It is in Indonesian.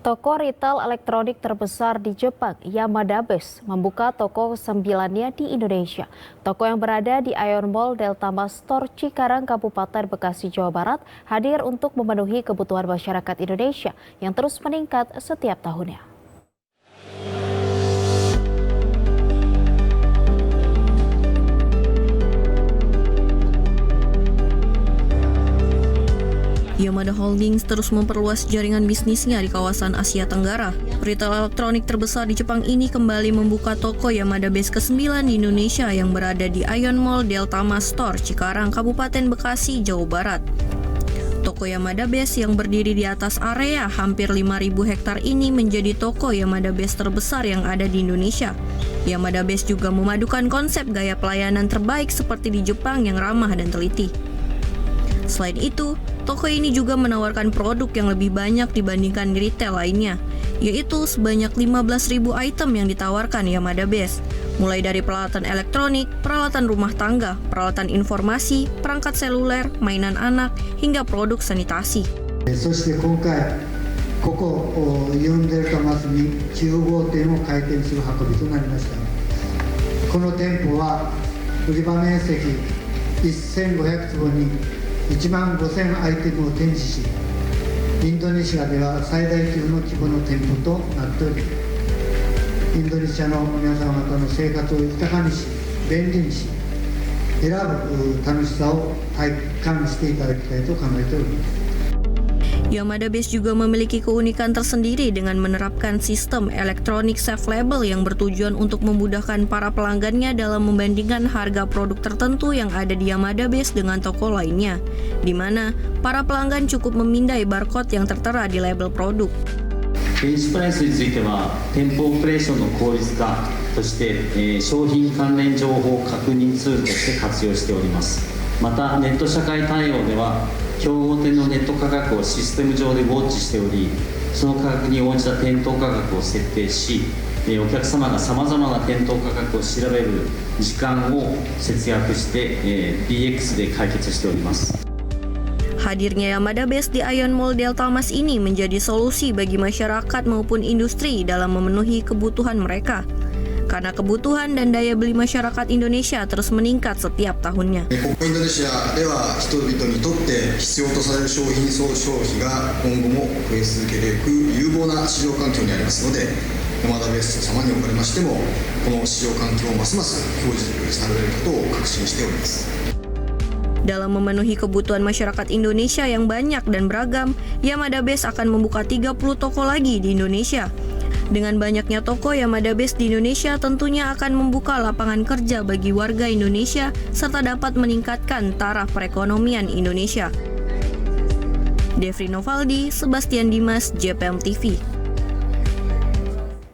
Toko retail elektronik terbesar di Jepang, Yamada Best, membuka toko ke-9-nya di Indonesia. Toko yang berada di Ion Mall Deltamas Store Cikarang, Kabupaten Bekasi, Jawa Barat, hadir untuk memenuhi kebutuhan masyarakat Indonesia yang terus meningkat setiap tahunnya. Yamada Holdings terus memperluas jaringan bisnisnya di kawasan Asia Tenggara. Retail elektronik terbesar di Jepang ini kembali membuka toko Yamada Best ke-9 di Indonesia yang berada di Ion Mall Deltamas Store, Cikarang, Kabupaten Bekasi, Jawa Barat. Toko Yamada Best yang berdiri di atas area hampir 5.000 hektar ini menjadi toko Yamada Best terbesar yang ada di Indonesia. Yamada Best juga memadukan konsep gaya pelayanan terbaik seperti di Jepang yang ramah dan teliti. Selain itu, toko ini juga menawarkan produk yang lebih banyak dibandingkan di retail lainnya, yaitu sebanyak 15.000 item yang ditawarkan Yamada Best, mulai dari peralatan elektronik, peralatan rumah tangga, peralatan informasi, perangkat seluler, mainan anak, hingga produk sanitasi. そして今回、ここイオンデルタマスに9号店を開店する運びとなりました。この店舗は売り場面積1500坪に15,000アイテムを展示し、インドネシアでは最大級の規模の店舗となっており、インドネシアの皆様方の生活を豊かにし、便利にし、選ぶ楽しさを体感していただきたいと考えております。Yamada Best juga memiliki keunikan tersendiri dengan menerapkan sistem elektronik safe label yang bertujuan untuk memudahkan para pelanggannya dalam membandingkan harga produk tertentu yang ada di Yamada Best dengan toko lainnya, di mana para pelanggan cukup memindai barcode yang tertera di label produk. 電子プライスについては店舗オペレーションの効率化として、商品関連情報確認ツールとして活用しております。またネット社会対応では競合店のネット価格をシステム上でウォッチしており、その価格に応じた店頭価格を設定し、お客様がさまざまな店頭価格を調べる時間を節約して、DX で解決しております。Hadirnya Yamada Best di Ion Mall Deltamas ini menjadi solusi bagi masyarakat maupun industri dalam memenuhi kebutuhan mereka. Karena kebutuhan dan daya beli masyarakat Indonesia terus meningkat setiap tahunnya. インドネシアでは人々にとって必要とされる商品消費が今後も増え続けていく有望な市場環境にありますので、ヤマダベスト様におかれましてもこの市場環境をますます享受されることを確信しております。Dalam memenuhi kebutuhan masyarakat Indonesia yang banyak dan beragam, Yamada Best akan membuka 30 toko lagi di Indonesia. Dengan banyaknya toko Yamada Best di Indonesia tentunya akan membuka lapangan kerja bagi warga Indonesia serta dapat meningkatkan taraf perekonomian Indonesia. Devri Novaldi, Sebastian Dimas, JPM TV.